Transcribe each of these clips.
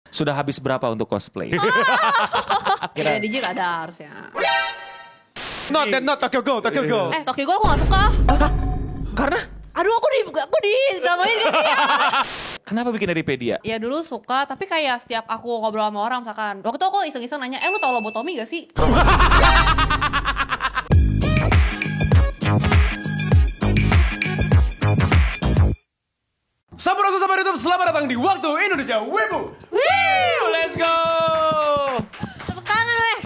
Sudah habis berapa untuk cosplay? Kira DJ ada harusnya. Not Tokyo Ghoul. Tokyo Ghoul aku gak suka. Karena? Aduh aku di dramain gitu ya. Kenapa bikin dari Pedia? Ya dulu suka, tapi kayak setiap aku ngobrol sama orang misalkan, waktu itu aku iseng-iseng nanya, lu tau lobotomi gak sih? Sampurasun sahabat YouTube, selamat datang di Waktu Indonesia Weibo. Let's go! Tepuk tangan weh.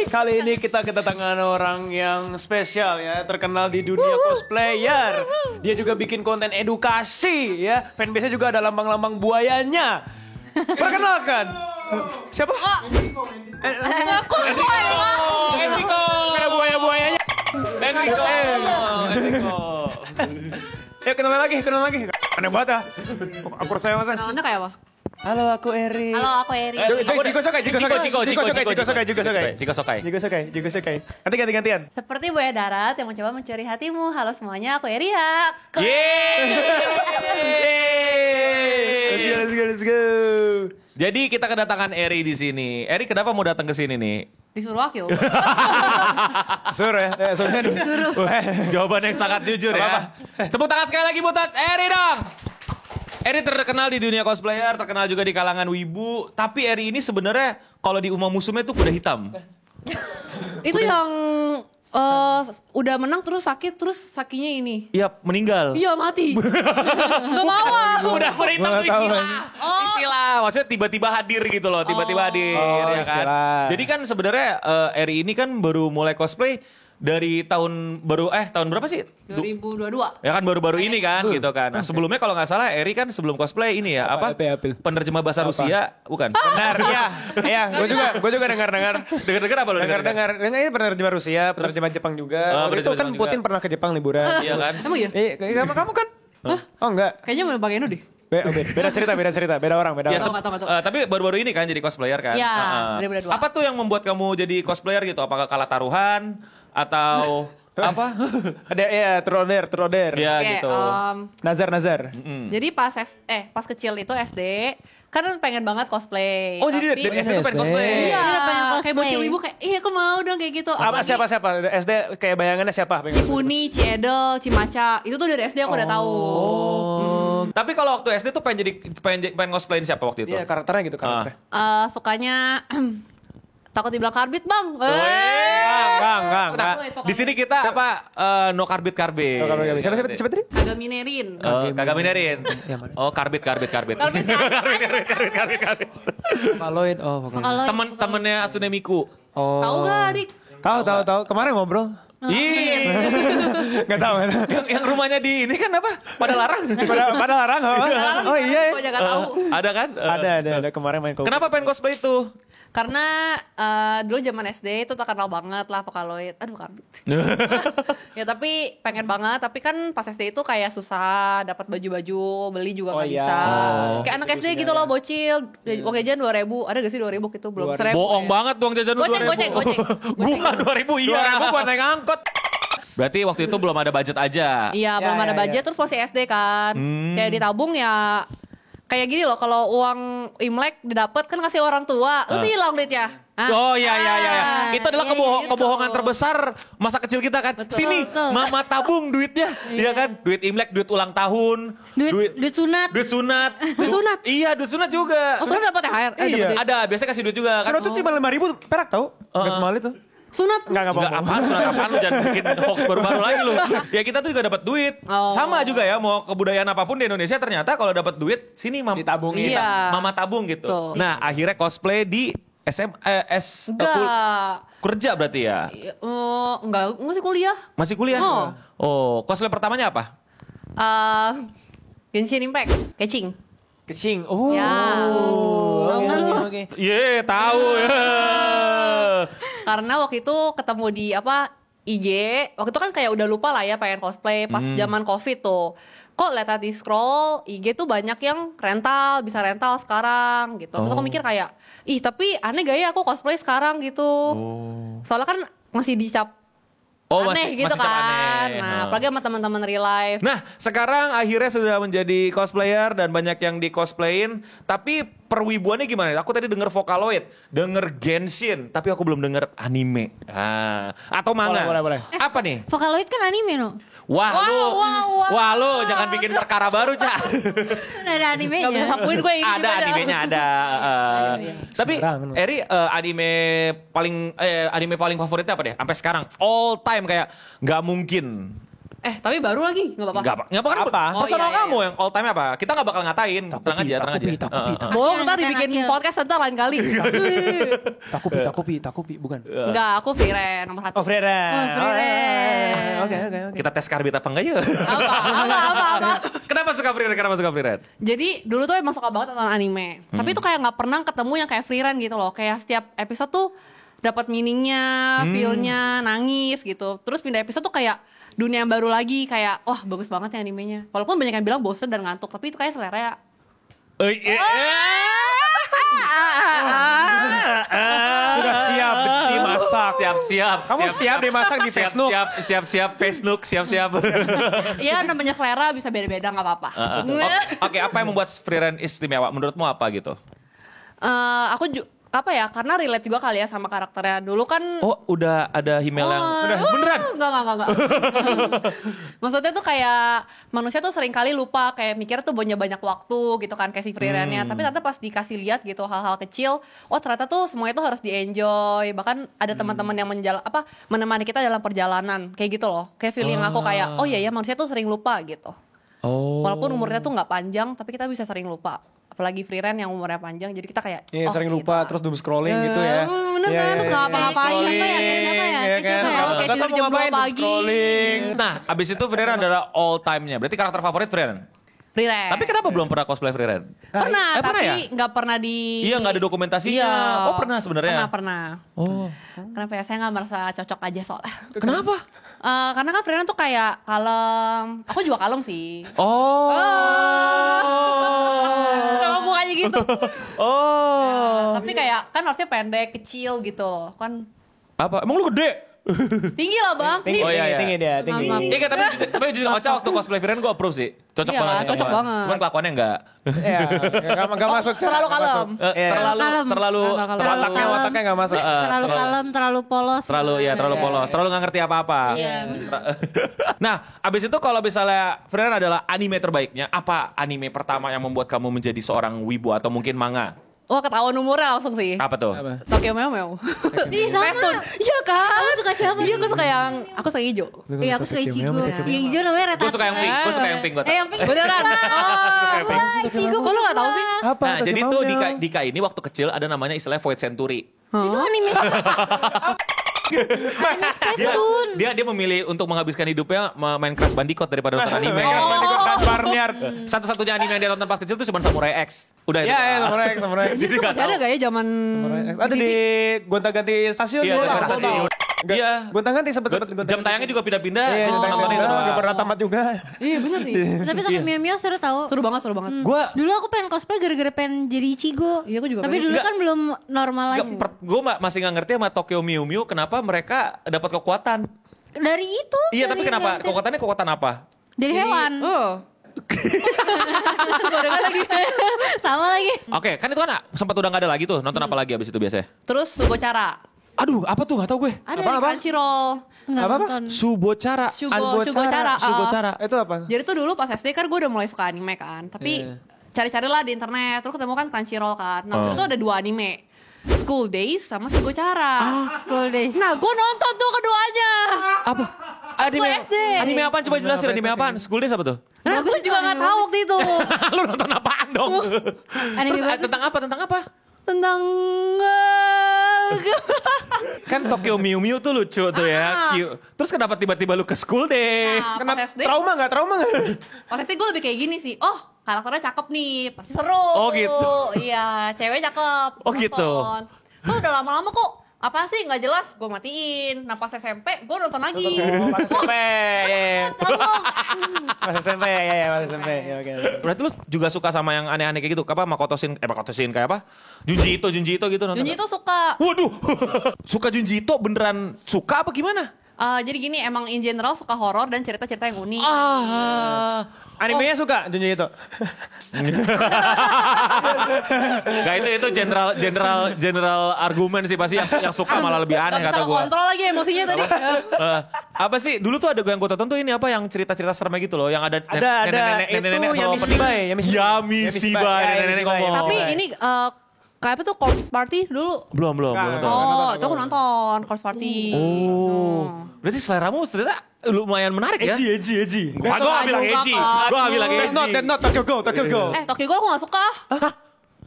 Kali ini kita kedatangan orang yang spesial ya, terkenal di dunia cosplayer. Dia juga bikin konten edukasi ya, fanbase-nya juga ada lambang-lambang buayanya. Perkenalkan. Siapa? Aku Enrico! Ada buaya-buayanya. Enrico! Ayo kenalan lagi. Aneh banget ah. Aku percaya masa. Kenalannya kayak apa? Halo, aku Eri. Halo aku Eri. Jiko Sokai. Gantian. Seperti buaya darat yang mencoba mencuri hatimu. Halo semuanya, aku Eria. Let's go. Jadi kita kedatangan Eri di sini. Eri kenapa mau datang ke sini nih? Disuruh wakil. Suruh ya. Disuruh. Jawaban yang sangat jujur ya. Tepuk tangan sekali lagi buat Eri dong. Eri terkenal di dunia cosplayer, terkenal juga di kalangan wibu. Tapi Eri ini sebenarnya kalau di Uma Musume itu kuda hitam. Itu yang udah menang terus sakit, terus sakinya ini. Iya, meninggal. Iya mati. Gak mau aku. Kuda hitam tuh istilah. Istilah, maksudnya tiba-tiba hadir gitu loh, tiba-tiba hadir ya kan. Istilah. Jadi kan sebenarnya Eri ini kan baru mulai cosplay dari tahun berapa sih? 2022. Ya kan baru-baru ini kan gitu kan. Nah, sebelumnya kalau nggak salah Eri kan sebelum cosplay ini ya apa? Penerjemah bahasa Rusia, bukan? Benar, iya. Gue juga dengar. Dengar apa lo? Dengar. Ini penerjemah Rusia, penerjemah Jepang juga. Waktu itu penerjemah kan Jepang Putin juga. pernah ke Jepang liburan. Iya kan? Emang iya? Sama kamu kan? Oh enggak. Kayaknya mau bagian deh. Beda cerita, beda orang. Ya, Tau nggak? tapi baru-baru ini kan jadi cosplayer kan? Iya, Heeh. 2022. Apa tuh yang membuat kamu jadi cosplayer gitu? Apakah kalah taruhan atau apa? Ada ya, Troder. Ya Oke, gitu. Nazar. Jadi pas kecil itu SD kan pengen banget cosplay. Oh jadi Tapi- dari SD tuh pengen cosplay? Iya, pengen cosplay. kayak bocil ibu kayak, iya aku mau dong kayak gitu. Apa Apalagi siapa? SD kayak bayangannya siapa? Cipuni, Ciedel, Cimaca, itu tuh dari SD aku udah tahu. Tapi kalau waktu SD tuh pengen cosplayin siapa waktu itu? Iya, karakternya gitu karakternya. Sukanya takut dibilang karbit bang. Enggak. Di sini kita apa? No karbit. Siapa tadi? Agak minerin. Kagak minerin. Oh karbit. Karbit Valoid. Oh, pokoknya. kalau Temennya Hatsune Miku. Oh. tahu gak Adik? Tahu. Kemarin ngobrol. Ih, Enggak tahu. yang rumahnya di ini kan apa? Pada larang. Pada larang. Oh iya. Aku jangan tahu. Ada kan? Ada kemarin main kopi. Kenapa pengen cosplay itu? Karena dulu zaman SD itu terkenal banget lah Vocaloid. Aduh karbit. Ya tapi pengen banget. Tapi kan pas SD itu kayak susah dapat baju-baju, beli juga nggak iya. bisa. Oh. Kayak anak SD gitu loh bocil. Uang jajan 2.000. Ada gak sih 2.000 gitu? Belum 1.000. Bohong ya. banget dong jajan lu 2.000. Goceng. Bukan 2.000 iya. 2.000 buat naik angkot. Berarti waktu itu belum ada budget aja. Iya belum ada budget. iya. Terus masih SD kan. Kayak ditabung ya. Kayak gini loh, kalau uang Imlek didapat kan kasih orang tua, terus hilang duitnya. Oh iya. Itu adalah Iya, gitu. kebohongan terbesar masa kecil kita kan. Betul. Sini, Betul. mama tabung duitnya. Iya kan? Duit Imlek, duit ulang tahun, Duit sunat. duit sunat. Duit sunat? Iya, duit sunat juga. Oh sudah dapat THR? Iya. Dapat duit. Ada, biasanya kasih duit juga kan. Sunat tuh cuma 5.000 perak tau? Gak semahal itu. Sunat? Enggak Enggak apaan, sunat apaan lu jangan bikin hoax baru-baru lagi lu. Ya kita tuh juga dapat duit. Oh. Sama juga ya, mau kebudayaan apapun di Indonesia ternyata kalau dapat duit sini Ditabungin. Iya. mama tabung gitu. Tuh. Nah, akhirnya cosplay di Enggak. kerja berarti ya? Enggak, masih kuliah. Masih kuliah? Oh, cosplay pertamanya apa? Genshin Impact, catching. Kecing. Oh. Ya. Tahu kan lu? Oke. Iya, tahu ya. Karena waktu itu ketemu di IG, waktu itu kan kayak udah lupa lah ya pengen cosplay pas zaman Covid tuh. Kok lihat di scroll IG tuh banyak yang rental, bisa rental sekarang gitu. Terus aku mikir kayak, ih tapi aneh gak ya aku cosplay sekarang gitu. Soalnya kan masih dicap aneh gitu cap kan. aneh. Nah, apalagi sama teman-teman real life. Nah, sekarang akhirnya sudah menjadi cosplayer dan banyak yang di cosplayin. Tapi perwibuannya gimana? Aku tadi denger Vocaloid, denger Genshin, tapi aku belum denger anime. Atau manga. Boleh. Apa nih? Vocaloid kan anime no. Wah lu jangan bikin perkara baru, Cak. Udah ada animenya. Gak bisa sapuin gue yang Ada animenya ada. Tapi Sembarangan. Eri anime paling favoritnya apa deh? Sampai sekarang all time kayak nggak mungkin. Tapi baru lagi, gak apa-apa. Nggak bakal Apa? Personal Oh, iya. kamu yang all time apa? Kita nggak bakal ngatain. Tenang aja. Bohong ntar Akil, dibikin akil. podcast ntar lain kali. Takupi, bukan. Enggak, aku Viren nomor 1. Oh, Freda. Oh, Freda. Oke. Kita tes karbit apa enggak ya? Apa? Kenapa suka free ride? Jadi dulu tuh emang suka banget nonton anime. Tapi tuh kayak nggak pernah ketemu yang kayak free run gitu loh. Kayak setiap episode tuh dapat meaningnya, feel-nya, nangis gitu. Terus pindah episode tuh kayak dunia yang baru lagi. Kayak wah bagus banget ya animenya. Walaupun banyak yang bilang bosen dan ngantuk. Tapi itu kayak selera ya. Sudah siap dimasak. Siap. Kamu siap dimasak di Facebook? Siap. Facebook, siap. Iya namanya selera bisa beda-beda nggak apa-apa. Oke, apa yang membuat free ride istimewa? Menurutmu apa gitu? Karena relate juga kali ya sama karakternya. Dulu kan Oh, udah ada Himmel yang beneran. Enggak. Maksudnya tuh kayak manusia tuh sering kali lupa kayak mikirnya tuh punya banyak waktu gitu kan kayak si freelance-nya. Tapi ternyata pas dikasih lihat gitu hal-hal kecil, ternyata tuh semuanya tuh harus di-enjoy. Bahkan ada teman-teman yang menemani kita dalam perjalanan kayak gitu loh. Kayak feeling aku kayak oh iya ya manusia tuh sering lupa gitu. Walaupun umurnya tuh nggak panjang tapi kita bisa sering lupa. Apalagi freelance yang umurnya panjang jadi kita kayak Sering lupa terus doom scrolling gitu ya. Bener kan terus nggak apa-apain. Kayak siapa ya? Kayak Kayak tidur jam 2 pagi. Scrolling. Nah, abis itu free ride adalah all time-nya. Berarti karakter favorit free ride. Freelance. Tapi kenapa belum pernah cosplay free ride? Pernah, pernah tapi ya? nggak pernah di. Iya, nggak ada dokumentasinya. Iya. Oh, pernah sebenarnya. Pernah. Oh. Kenapa ya? Saya nggak merasa cocok aja soalnya. Kenapa? Karena kan freelance tuh kayak kalem. Aku juga kalem sih. Oh. Kenapa mukanya gitu? Oh. Tapi kayak kan harusnya pendek, kecil gitu. Kan Apa? Emang lu gede? tinggi lah bang. Tinggi, Oh, iya, iya. tinggi dia, tinggi. Maaf. Iya, tapi jujur Ocha waktu cosplay free ride gue approve sih. Cocok Iya, banget. cocok banget. Cuman kelakuannya enggak. Iya, nggak masuk. Terlalu kalem. Iya. Terlalu Otaknya nggak masuk. Terlalu kalem, terlalu polos. terlalu polos, terlalu nggak ngerti apa-apa. Iya. Nah, abis itu kalau misalnya Freelance adalah anime terbaiknya, apa anime pertama yang membuat kamu menjadi seorang wibu atau mungkin manga? Wah ketahuan umurnya langsung sih. Apa tuh? Tokyo Mew Mew. Ih sama. Iya kan? Kamu suka siapa? Iya aku suka yang hijau. Iya aku suka Ichigo. Yang hijau namanya Retachi. Gue suka yang pink, gua Yang pink. Beneran? Wah, Ichigo. Kok lu gak tahu sih? Apa? Nah, jadi tuh Dika ini waktu kecil ada namanya istilahnya Void Century. Itu anime. Anime Space Tune. Dia memilih untuk menghabiskan hidupnya main Crash Bandicoot daripada nonton anime. Crash Bandicoot dan Barnyard. Satu-satunya anime yang dia tonton pas kecil tuh cuma Samurai X. Udah Iya, itu. Samurai X. Jadi nggak Masih ada tahu. gak ya zaman Ada di gonta-ganti stasiun. Iya, dulu. ada stasiun. Iya. Gonta-ganti sempet gonta-ganti. Jam tayangnya juga pindah-pindah. Iya, Gue nonton itu doang. Gak pernah tamat juga. Iya bener sih. Tapi Tokyo Mew Mew seru tau. Seru banget. Gua Dulu aku pengen cosplay gara-gara pengen jadi Ichigo. Iya, aku juga Tapi pengen. dulu Nggak. kan belum normalize. gue masih nggak ngerti sama Tokyo Mew Mew kenapa mereka dapat kekuatan. Dari itu. Iya, dari tapi kenapa? Rabbit. Kekuatannya kekuatan apa? Dari hewan. Sama lagi. Oke, kan itu kan sempat udah nggak ada lagi tuh. Nonton apa lagi abis itu biasanya? Terus Sugocara. Aduh, apa tuh? Nggak tahu gue. Ada Apa? di Crunchyroll. Nggak Apa? nonton. Subocara. Sugocara. Subocara. Itu apa? Jadi tuh dulu pas SD kan gue udah mulai suka anime kan. Tapi cari-carilah di internet. Terus ketemu kan Crunchyroll kan. Nah waktu itu ada 2 anime. School Days sama Sugocara. School Days. Nah gue nonton tuh keduanya. Apa? Anime SD. Anime apaan? Coba jelasin anime apaan? School Days apa tuh? Nah gue juga gak tahu waktu itu. Lu nonton apaan dong? Anime Terus bagus. tentang apa? Tentang apa? Tentang Kan Tokyo Mew Mew tuh lucu tuh ya. Cute. Terus kenapa tiba-tiba lu ke School Day? Nah, Kena pas SD, trauma nggak? pas SD gue lebih kayak gini sih. Oh, karakternya cakep nih, pasti seru. Oh, gitu. Iya, cewek cakep. Oh, gitu. Gue udah lama-lama kok. Apa sih nggak jelas? Gue matiin. Nah pas SMP gue nonton lagi. Pas SMP. Tolong. Pas SMP ya, pas SMP. Ya, oke. Berarti lu juga suka sama yang aneh-aneh kayak gitu? Apa Makoto Shin kayak apa? Junji Ito gitu nonton? Junji nggak? itu suka. Waduh. Suka Junji Ito beneran suka apa gimana? Jadi gini emang in general suka horor dan cerita-cerita yang unik. Animenya suka Junji Ito. Gak itu general argumen sih pasti yang suka malah lebih aneh Gak kata bisa gue. kontrol lagi emosinya tadi. Apa sih dulu tuh ada yang gue tonton tuh ini apa yang cerita-cerita seremnya gitu loh yang ada Ada. Itu nenek-nenek Yami selalu Shibai, Yami Shibai. Yami Shibai nenek-nenek ngomong. Tapi ini kayak apa tuh corpse party dulu. belum Nggak, tahu. Oh, itu aku nonton corpse party. Oh. Berarti seleramu ternyata lumayan menarik ya. Edgy. Gua gak bilang Juga, edgy. Kak. Gua gak bilang edgy. Death Note, Tokyo Ghoul. Tokyo Ghoul aku gak suka.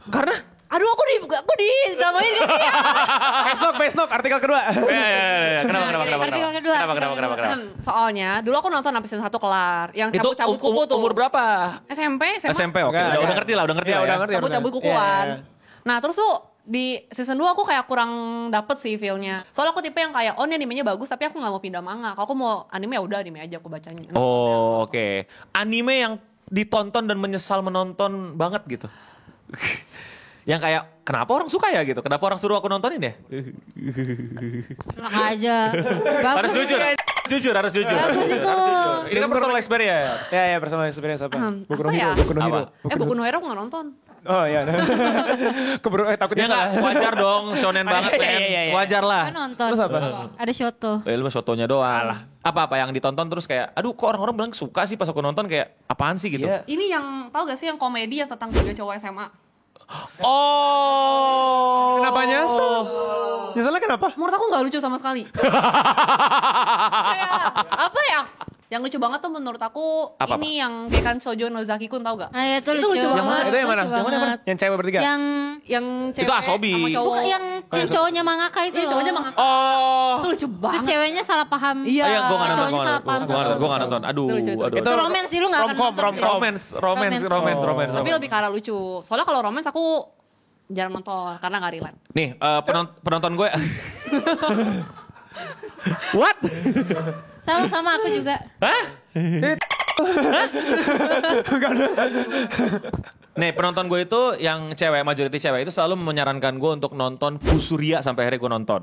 Karena Aduh, aku di dramain gitu ya. Face Knock, artikel kedua. ya. Kenapa? Artikel kedua. Kenapa? Soalnya dulu aku nonton sampai season 1 kelar. Yang Itu cabut-cabut kuku tuh. umur berapa? SMP, SMA. SMP oke. Oke. Udah ngerti lah Iya, lah udah ya. ngerti. Cabut-cabut kukuan. Nah, terus tuh di season 2 aku kayak kurang dapet sih feel-nya. Soalnya aku tipe yang kayak, oh ini animenya bagus tapi aku gak mau pindah manga. Kalau aku mau anime ya udah anime aja aku bacanya. Oh, oke. Anime yang ditonton dan menyesal menonton banget gitu. Yang kayak kenapa orang suka ya gitu? Kenapa orang suruh aku nontonin ya? Enak aja. Harus Bagus. jujur. Harus jujur. Bagus itu. Ini kan personal experience. Ya, bersama experience apa? Boku no Apa ya? Hero, Boku no Hero. Apa? Boku no Hero aku gak nonton. Oh iya. Keburu takutnya Ya nggak, salah. wajar dong, shonen banget men. Iya. Wajar lah. Kan nonton. Terus apa? Ada Shoto. Lu mah sotonya doang. Apa yang ditonton terus kayak, aduh kok orang-orang bilang suka sih pas aku nonton kayak apaan sih gitu. Iya. Ini yang tahu gak sih yang komedi yang tentang 3 cowok SMA? Oh. Kenapa nyesel? Nyeselnya kenapa? Menurut aku gak lucu sama sekali. Kayak, apa ya? Yang lucu banget tuh menurut aku Apa? ini yang Gekan Shoujo no Zaki-kun tau gak? Nah, itu Itu lucu. lucu banget. Yang mana? Itu yang mana? Lucu Yang mana? banget. Yang cewek bertiga? Yang Yang cewek Asobi. sama cowok. bukan yang cowoknya mangaka itu Iya, loh. cowoknya manga. Oh. Itu lucu Terus banget. ceweknya salah paham. Iya. Gue gak nonton, Cowoknya salah paham. gue gak nonton. Aduh, Itu lucu, itu lucu. Itu Itu romance sih lu gak akan Romcom, nonton sih. romcom. romance. Tapi lebih ke arah lucu. Soalnya kalau romance aku jarang nonton karena gak relate. Nih, penonton gue. What? Sama-sama aku juga. Hah? Nih penonton gue itu yang cewek, majority cewek itu selalu menyarankan gue untuk nonton Kusuria sampai akhirnya gue nonton.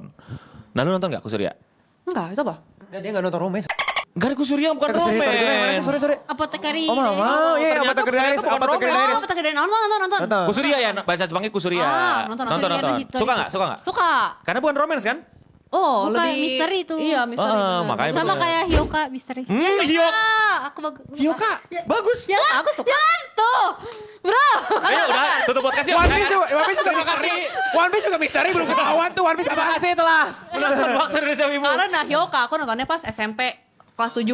Nah lu nonton gak Kusuria? Enggak, itu apa? Enggak, dia gak nonton romance. Gak ada Kusuria bukan romance. Sorry. Apotekari. Oh, mau. Iya, ternyata- Apotekari ternyata Diaries. bukan Apotekari romance. Diaries. Oh, kita gedein nonton. Nonton. Kusuria ya, bahasa Jepangnya Kusuria. Nonton. Kusuria. Suka gak? Suka. Karena bukan romance kan? Oh, Bukan, lebih misteri itu. Iya, misteri. bener. makanya Sama bener. kayak Hyoka misteri. Hyoka. Aku bagus. Hyoka, bagus. Jangan, aku suka. Jangan tuh. Bro. Ayo udah, tutup podcast yuk. One Piece juga misteri. One Piece juga misteri, belum ketahuan tuh One Piece apa. Terima kasih telah menonton Waktu Indonesia Wibu. Karena Hyoka aku nontonnya pas SMP kelas 7.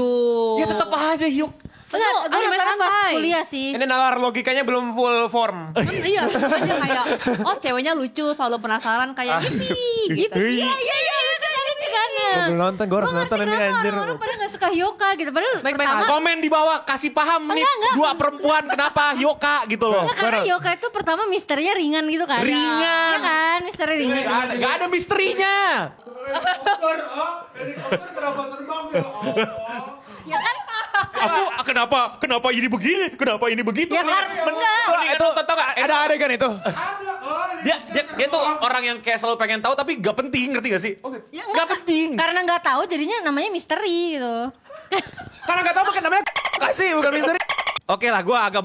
Ya tetap aja Hyoka. Enggak, gue anime nonton pas santai. kuliah sih. Ini nalar logikanya belum full form. Iya, makanya kayak oh ceweknya lucu, selalu penasaran kayak ini gitu. Iya, lucu kan ya. Gue belum nonton, gue harus Gua nonton ngerti ini kenapa anjir. orang-orang pada gak suka Hyoka gitu. Padahal Baik-baik pertama, aja. Komen di bawah, kasih paham nih Enggak. dua perempuan kenapa Hyoka gitu loh. enggak, karena Hyoka itu pertama misterinya ringan gitu kan. Ringan. Iya kan, misteri ringan. Gak ada misterinya. Ya kan? Kenapa ini begini? Kenapa ini begitu? Ya kan? Enggak. Itu tau gak? Ada adegan itu. Dia tuh orang yang kayak selalu pengen tahu tapi gak penting, ngerti gak sih? Ya, Gak penting. Karena nggak tahu jadinya namanya misteri gitu. Karena gak tau makin namanya kasih, bukan misteri. Oke lah, gue agak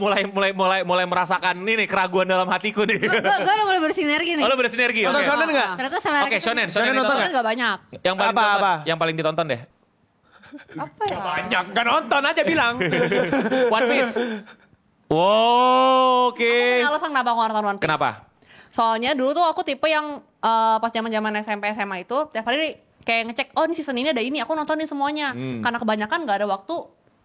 mulai merasakan ini nih keraguan dalam hatiku nih. Gue udah mulai bersinergi nih. Oh, lo bersinergi. Nonton Oke. shonen gak? Ternyata selera Oke, kita- shonen Shonen nonton ditonton. Kan nggak banyak. Yang paling Apa, ditonton, apa? yang paling ditonton deh. Apa ya? Banyak, gak nonton aja bilang. One Piece. Wow, oke. Punya alasan kenapa aku nonton One Piece. Kenapa? Soalnya dulu tuh aku tipe yang pas zaman-zaman SMP SMA itu tiap hari kayak ngecek oh ini season ini ada ini aku nontonin semuanya karena kebanyakan nggak ada waktu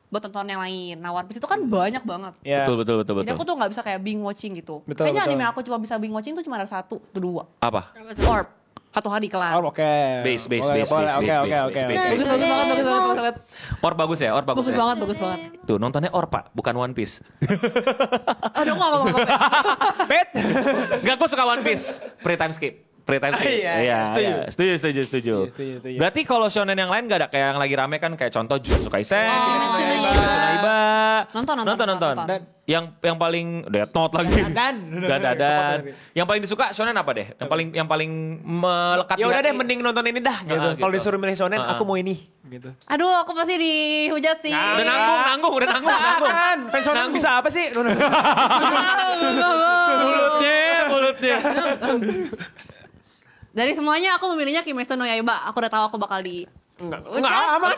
buat tonton yang lain. Nah One Piece itu kan banyak banget. Ya. Betul. Jadi aku tuh nggak bisa kayak binge watching gitu. Betul, Kayaknya betul. anime aku cuma bisa binge watching tuh cuma ada 1 atau 2. Apa? Orb. Satu hari kelar. Oh, oke. Base. Boleh, Base. boleh. Oke. Bagus banget. Or bagus ya, or bagus. Bagus banget. Tuh nontonnya Or Pak, bukan One Piece. Aduh, aku nggak ngomong apa. Bet. Gak, gue suka One Piece. Free time skip. Free time sih. Iya, setuju. Setuju. Iya, setuju. Berarti kalau shonen yang lain gak ada kayak yang lagi rame kan kayak contoh Jujutsu Kaisen, Kimetsu no Yaiba. Kimetsu no Yaiba. Nonton. Yang paling Death Note lagi. Dan. Yang paling disuka shonen apa deh? Yang paling melekat Ya di udah hati? deh, mending nonton ini dah gitu. gitu. Kalau disuruh milih shonen, aku mau ini gitu. Aduh, aku pasti dihujat sih. Udah nanggung. Kan, fans shonen bisa apa sih? Mulutnya. Dari semuanya aku memilihnya Kimetsu no Yaiba. Aku udah tahu aku bakal di... Enggak, aman.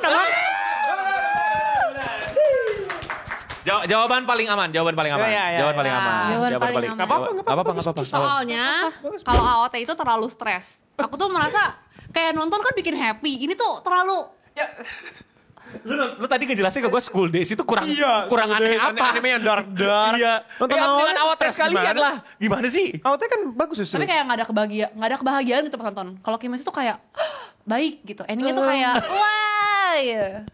Jawaban paling aman. Iya. Jawaban paling aman. Jawaban paling aman. Nggak apa-apa. Soalnya kalau AOT itu terlalu stres. Aku tuh merasa kayak nonton kan bikin happy. Ini tuh terlalu... Lu tadi ngejelasin ke gue School Days itu kurang aneh apa? Anime yang dark. Iya. Nonton Dengan awal awal tes sekalian lah. Gimana sih? Awalnya kan bagus justru. Tapi kayak nggak ada kebahagiaan gitu pas nonton. Kalau Kimetsu tuh kayak baik gitu. Endingnya tuh kayak wah. Iya.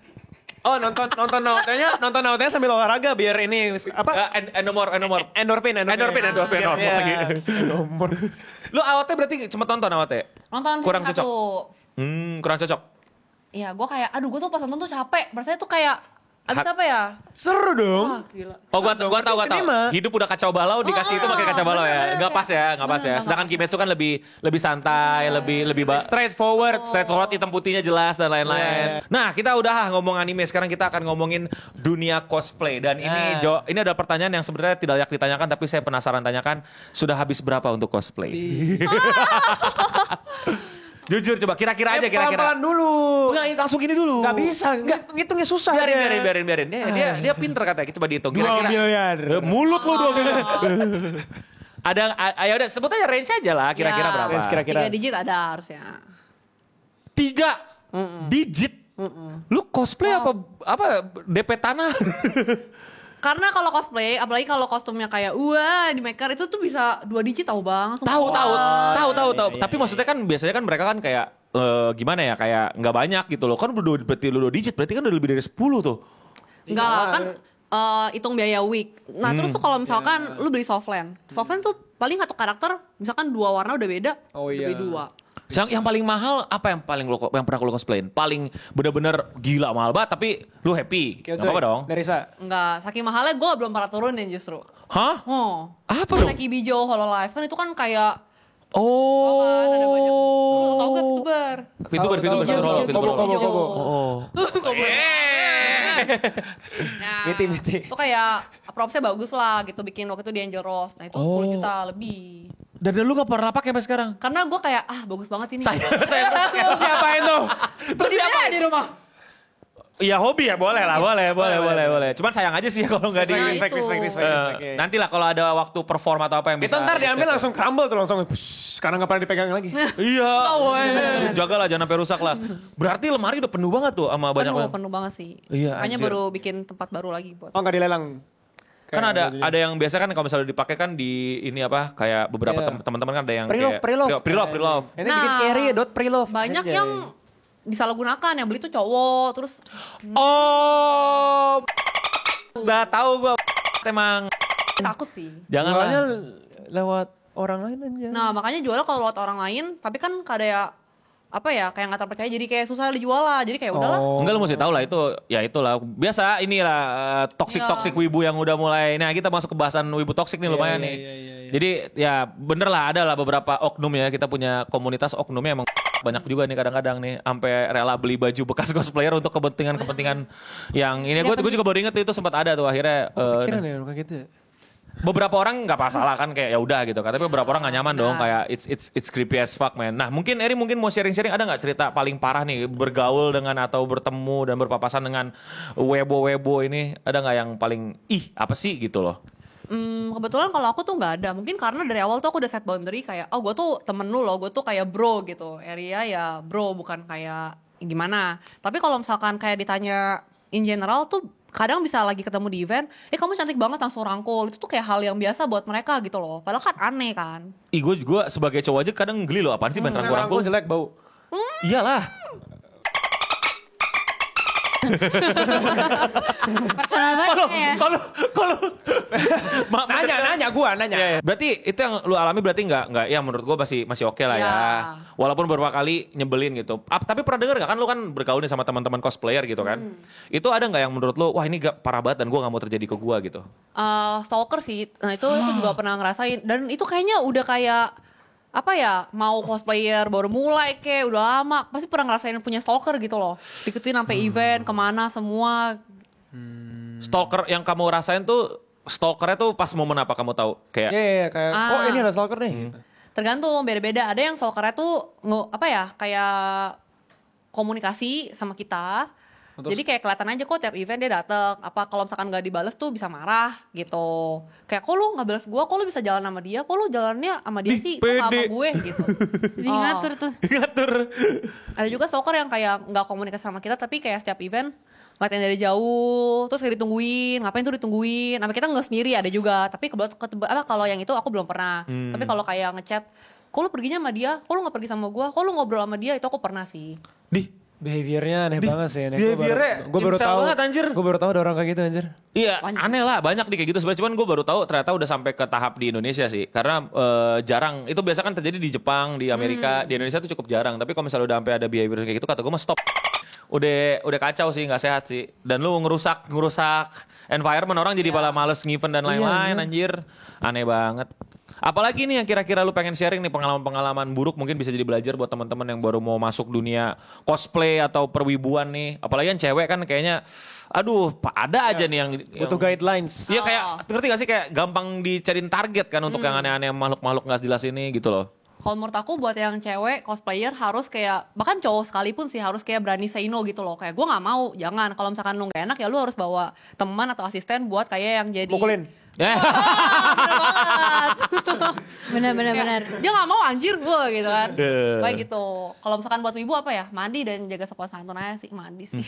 Oh, nonton nautnya sambil olahraga biar ini apa? Endomor. Endorfin. Lagi. Lu awalnya berarti cuma tonton awalnya? Nonton Kurang season cocok. 1. Kurang cocok. Iya, gue kayak, aduh gue tuh pas nonton tuh capek. Rasanya tuh kayak, abis apa ya? Seru dong. Wah gila. Oh, gua tahu. Hidup udah kacau balau, dikasih itu makin kacau balau ya. bener, Enggak pas ya. Sedangkan Kimetsu kan lebih santai, lebih Straightforward. hitam putihnya jelas dan lain-lain. Nah, kita udah ngomong anime, sekarang kita akan ngomongin dunia cosplay dan ini ada pertanyaan yang sebenarnya tidak layak ditanyakan tapi saya penasaran tanyakan, sudah habis berapa untuk cosplay? Jujur coba kira-kira aja kira-kira. Pelan-pelan dulu. Enggak, langsung gini dulu. Gak bisa, ngitungnya susah. Biarin. Dia pinter katanya. Coba dihitung. 2 miliar. Mulut lu 2 miliar. Ayo udah sebut aja range aja lah kira-kira Ya, berapa. range kira-kira. 3 digit ada harusnya. 3 digit. Lu cosplay apa DP tanah? Karena kalau cosplay, apalagi kalau kostumnya kayak wah di maker itu tuh bisa 2 digit tahu bang. Langsung Tahu. iya. Tapi maksudnya kan biasanya kan mereka kan kayak gimana ya, kayak nggak banyak gitu loh. Kan berarti lu 2 digit, berarti kan udah lebih dari 10 tuh. Enggak lah kan hitung biaya week. Nah terus tuh kalau misalkan lu beli softland tuh paling satu karakter misalkan 2 warna udah beda, Oh, iya. beli 2. Yang paling mahal apa yang pernah lu cosplayin? Paling bener-bener gila mahal banget tapi lu happy. Gak apa-apa dong. Nerisa. Enggak, saking mahalnya gue belum pernah turunin justru. Hah? Oh. Apa dong? Seki Bijo Hololive kan itu kan kayak Oh. kan ada banyak. Lu tau gak VTuber? VTuber. Kobo. Oh. Nah, Miti. itu kayak propsnya bagus lah gitu bikin waktu itu di Angel Rose. Nah itu 10 juta lebih. Dan lu gak pernah pakai sampai sekarang? Karena gue kayak bagus banget ini. Saya Siapa itu? Terus siapa di rumah? Iya hobi ya, boleh lah, boleh. Cuman sayang aja sih kalau nggak di. Nah, itu. Respect. Nanti lah kalau ada waktu perform atau apa yang Itu bisa. ntar diambil langsung crumble tuh langsung. Push, karena nggak pernah dipegang lagi. Iya. Jagalah jangan sampai rusak lah. Berarti lemari udah penuh banget tuh sama banyak banget. Penuh banget sih. Iya, Makanya anjir. baru bikin tempat baru lagi buat. Oh nggak dilelang. Kan ada yang biasa kan kalau misalnya dipakai kan di ini apa kayak beberapa Iya. teman-teman kan ada yang Pre-love. Pre-love. Ini bikin carry .pre-love. Banyak yang disalahgunakan, yang beli tuh cowok, terus Oh. Udah tahu gua emang. takut sih. Jualnya Janganlah. lewat orang lain aja. Nah makanya jualnya kalau lewat orang lain, tapi kan kayak apa ya, kayak nggak terpercaya, jadi kayak susah dijual lah, jadi kayak udahlah. Enggak, lu mesti tahu lah itu, ya itulah biasa inilah toxic wibu yang udah mulai. Nah kita masuk ke bahasan wibu toxic nih lumayan nih. Jadi ya bener lah, ada lah beberapa oknum ya, kita punya komunitas oknumnya emang banyak juga nih kadang-kadang nih sampai rela beli baju bekas cosplayer untuk kepentingan yang ini. Gue juga baru inget itu sempat ada tuh akhirnya. Pikiran ya kayak gitu ya. Beberapa orang nggak masalah kan kayak ya udah gitu kan, tapi beberapa orang nggak nyaman dong, kayak it's creepy as fuck man. Nah mungkin Eri mau sharing ada nggak cerita paling parah nih bergaul dengan atau bertemu dan berpapasan dengan webo ini, ada nggak yang paling apa sih gitu loh? Kebetulan kalau aku tuh nggak ada, mungkin karena dari awal tuh aku udah set boundary kayak gue tuh temen lu loh, gue tuh kayak bro gitu, area ya bro, bukan kayak gimana. Tapi kalau misalkan kayak ditanya in general tuh kadang bisa lagi ketemu di event, kamu cantik banget langsung rangkul, itu tuh kayak hal yang biasa buat mereka gitu loh, padahal kan aneh kan. Gue sebagai cowok aja kadang geli loh, apaan sih main rangkul-rangkul? Jelek bau. Iyalah. Personal banget ya. Nanya, gua nanya. Iya, iya. Berarti itu yang lu alami berarti nggak ya menurut gue masih oke lah ya. Ya. Walaupun beberapa kali nyebelin gitu. Tapi pernah denger gak kan lu kan bergaul nih sama teman-teman cosplayer gitu kan. Itu ada nggak yang menurut lu wah ini gak parah banget dan gue nggak mau terjadi ke gue gitu. Stalker sih. Nah itu aku juga pernah ngerasain dan itu kayaknya udah kayak apa ya, mau cosplayer baru mulai udah lama pasti pernah ngerasain punya stalker gitu loh. Ikutin sampai event kemana semua. Stalker yang kamu rasain tuh stalkernya tuh pas momen apa kamu tahu kayak Iya, kayak kok ini ada stalker nih. Gitu. Tergantung, beda-beda. Ada yang stalkernya tuh apa ya, kayak komunikasi sama kita. Terus? Jadi kayak kelihatan aja kok tiap event dia dateng. Apa kalau misalkan gak dibales tuh bisa marah gitu. Kayak kok lu gak balas gue, kok lu bisa jalan sama dia, kok lu jalannya sama dia sih, kok gak sama pede. gue gitu. Jadi ngatur tuh. ngatur. Ada juga stalker yang kayak gak komunikasi sama kita, tapi kayak setiap event ngeliatin dari jauh, terus kayak ditungguin, ngapain tuh ditungguin, sampai kita nggak sendiri ada juga. Tapi kalau yang itu aku belum pernah. Tapi kalau kayak ngechat, kok lu perginya sama dia, kok lu nggak pergi sama gue, kok lu ngobrol sama dia, itu aku pernah sih. Behaviornya aneh banget sih. behaviornya Gue baru incel tahu. banget, anjir. Gue baru tahu ada orang kayak gitu anjir. Iya, Banyak. aneh lah, banyak nih kayak gitu sebenarnya. Cuman gue baru tahu ternyata udah sampai ke tahap di Indonesia sih. Karena jarang, itu biasa kan terjadi di Jepang, di Amerika, di Indonesia tuh cukup jarang. Tapi kalau misalnya udah sampai ada behavior kayak gitu, kata gue mah stop. Udah kacau sih, nggak sehat sih. Dan lu ngerusak environment orang jadi malah males nge-event dan lain-lain, anjir. Aneh banget. Apalagi nih yang kira-kira lu pengen sharing nih pengalaman-pengalaman buruk mungkin bisa jadi belajar buat teman-teman yang baru mau masuk dunia cosplay atau perwibuan nih. Apalagi yang cewek kan kayaknya aduh ada aja nih yang Butuh guidelines. Iya kayak ngerti gak sih kayak gampang dicariin target kan untuk yang aneh-aneh makhluk-makhluk gak jelas ini gitu loh. Kalau menurut aku buat yang cewek cosplayer harus kayak, bahkan cowok sekalipun sih harus kayak berani say no gitu loh. Kayak gue nggak mau, jangan. Kalau misalkan lu gak enak ya lu harus bawa teman atau asisten buat kayak yang jadi Pukulin. Benar. dia nggak mau anjir gue gitu kan. Yeah. Kayak gitu. Kalau misalkan buat ibu apa ya, mandi dan jaga sopan santun aja sih, mandi sih.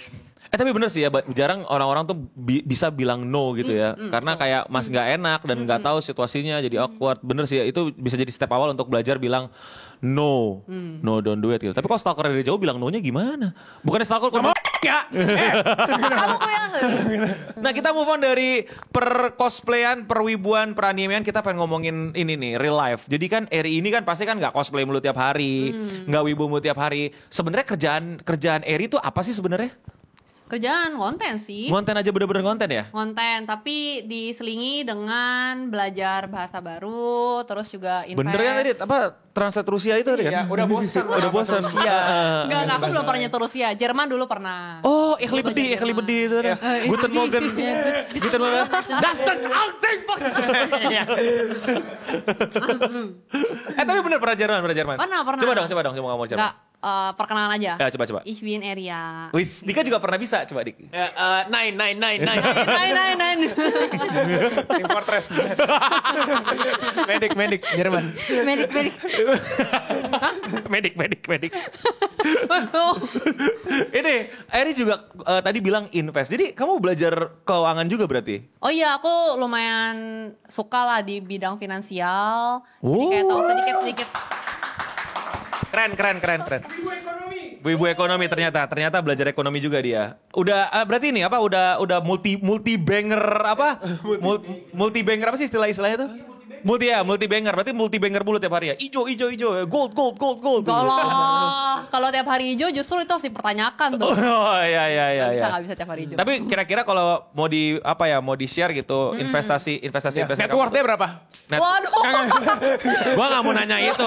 Tapi bener sih ya, jarang orang-orang tuh bisa bilang no gitu ya. Karena kayak mas gak enak dan gak tahu situasinya jadi awkward. Bener sih ya, itu bisa jadi step awal untuk belajar bilang no, no don't do it gitu. Tapi kalau stalker dari jauh bilang no-nya gimana? Bukannya stalker kok Ya. Kamu kok ya? Nah kita move on dari per-cosplayan, perwibuan, peranimean, kita pengen ngomongin ini nih, real life. Jadi kan Eri ini kan pasti kan gak cosplay mulu tiap hari, gak wibu mulu tiap hari. Sebenarnya kerjaan Eri itu apa sih sebenarnya? Kerjaan konten sih. Konten aja bener-bener konten ya? Konten, tapi diselingi dengan belajar bahasa baru, terus juga invest. Bener ya tadi, apa translate Rusia itu tadi Ya, kan? udah bosan. Udah bosan. Enggak, aku belum pernah nyetur Rusia. Jerman dulu pernah. Oh, ich liebe die itu. Guten Morgen. Guten Morgen. Das ist Alting. Tapi bener pernah Jerman. Pernah. Coba dong, saya mau ngomong Jerman. Enggak, perkenalan aja. Ya, coba. Ich bin Eria. Wis, Dika juga pernah bisa, coba Dik. Nine. Nein. Import rest. Medik Jerman. Medik. Ini Eri juga tadi bilang invest. Jadi kamu belajar keuangan juga berarti? Oh iya, aku lumayan suka lah di bidang finansial. Jadi kayak tahu sedikit-sedikit. Keren. Bu ekonomi ternyata belajar ekonomi juga dia. Udah berarti ini apa? Udah multi banger apa? Multi banger apa sih istilahnya tuh? Multi banger. Berarti multi banger mulu tiap hari ya. Ijo, gold. Kalau tiap hari hijau justru itu harus dipertanyakan tuh. Oh iya. Nggak bisa tiap hari hijau. Tapi kira-kira kalau mau di share gitu investasi Net worth-nya berapa? Waduh. Gua nggak mau nanya itu.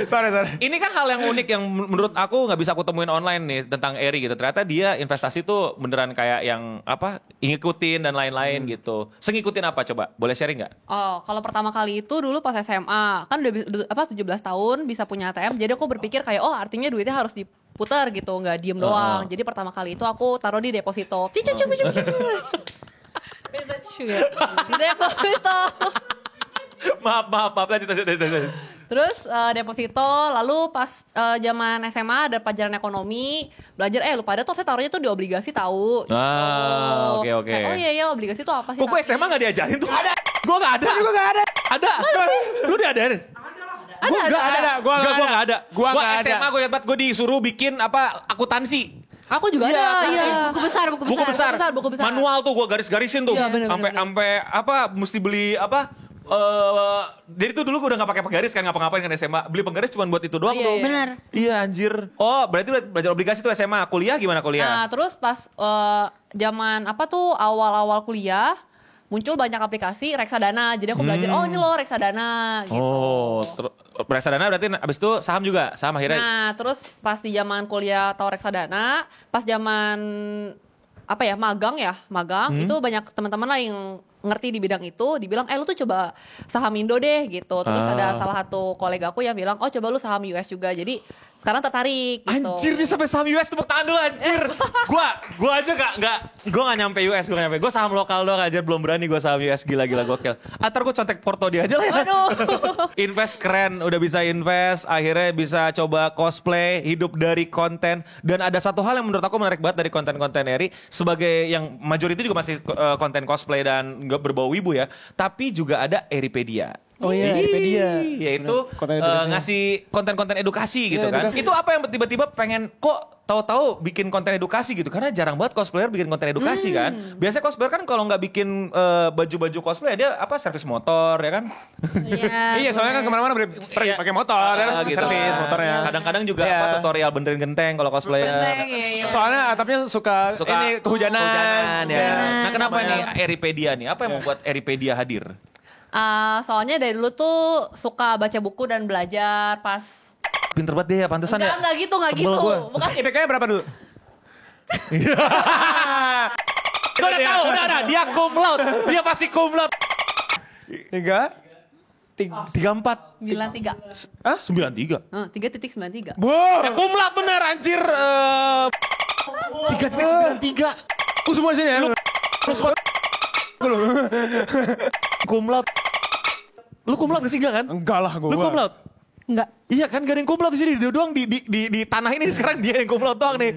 Sorry. Ini kan hal yang unik yang menurut aku nggak bisa aku temuin online nih tentang Eri gitu. Ternyata dia investasi tuh beneran kayak yang apa ngikutin dan lain-lain gitu. Sengikutin apa coba? Boleh sharing nggak? Oh, kalau pertama kali itu dulu pas SMA kan udah 17 tahun bisa punya ATM. Jadi aku berpikir kayak artinya duitnya harus diputar gitu, nggak diem doang. Jadi pertama kali itu aku taruh di deposito. Di deposito. Maaf. Lanjut. Terus deposito, lalu pas zaman SMA ada pelajaran ekonomi, belajar lu pada tuh saya taruhnya tuh di obligasi tahu. Oke. Kayak, oh iya obligasi tuh apa sih? Kok gue SMA nggak diajarin tuh? Ada. Gue nggak ada. Juga nggak ada. Ada. Lu diajarin? Ada. Gue nggak ada. Gua nggak ada. Gue SMA gue ingat banget gue disuruh bikin apa akuntansi. Aku juga Iya, ada, iya. Buku besar, buku Buku besar. besar. Buku besar. Manual tuh gue garis-garisin tuh. Iya, bener, Sampai bener. sampai apa mesti beli apa jadi tuh dulu gue udah gak pakai penggaris kan ngapa-ngapain kan SMA. Beli penggaris cuma buat itu doang Iya, tuh. iya. Benar. Iya anjir. Oh berarti belajar obligasi tuh SMA. Kuliah gimana Nah, kuliah? terus pas zaman apa tuh awal-awal kuliah muncul banyak aplikasi reksadana. Jadi aku belajar, oh ini loh reksadana gitu. Oh, reksadana berarti abis itu saham juga, saham akhirnya. Nah, terus pas di zaman kuliah tahu reksadana, pas zaman apa ya, magang itu banyak teman-teman lah yang ngerti di bidang itu, dibilang lu tuh coba saham Indo deh gitu. Terus ada salah satu kolega aku yang bilang, oh coba lu saham US juga. Jadi sekarang tertarik gitu. Anjir nih sampai saham US, tepuk tangan dulu anjir. gua aja gua gak nyampe US, Gua saham lokal doang aja, belum berani gua saham US, gila gokil. Ntar gua contek porto dia aja lah ya. Waduh. Invest keren, udah bisa invest, akhirnya bisa coba cosplay, hidup dari konten. Dan ada satu hal yang menurut aku menarik banget dari konten-konten Eri, sebagai yang majority juga masih konten cosplay dan gak berbau wibu ya, tapi juga ada Eripedia. Oh iya, Eripedia. Yaitu Konten edukasi. ngasih konten-konten edukasi gitu Iya, kan. edukasi. Itu apa yang tiba-tiba pengen kok tahu-tahu bikin konten edukasi gitu, karena jarang banget cosplayer bikin konten edukasi kan. Biasanya cosplayer kan kalau nggak bikin baju-baju cosplay dia apa servis motor ya kan. Iya, soalnya kan kemana-mana Iya. pakai motor, harus gitu. servis motornya. Kadang-kadang juga Iya. apa tutorial benerin genteng kalau cosplayer. Benteng, iya. Soalnya atapnya suka ini kehujanan. ya. Kehujanan. Nah, kenapa Iya. nih Eripedia nih? Apa yang membuat Eripedia hadir? Soalnya dari dulu tuh suka baca buku dan belajar pas Pinter banget dia ya, pantesan ya. enggak gitu, Sebel gitu. gua. Bukan IPK-nya berapa dulu? Gue udah tahu, udah, dia cum laude. Dia pasti cum laude. 34. 93. Hah? 93. 3.93. Wow. Ya cum laude bener anjir. 3.93. Aku semua sini ya. Cum laude. Lu cum laude gak sih enggak kan? Enggak lah gue. Lu cum laude? Enggak. Iya kan gak ada yang cum laude di sini. Dia doang di tanah ini sekarang dia yang cum laude doang nih.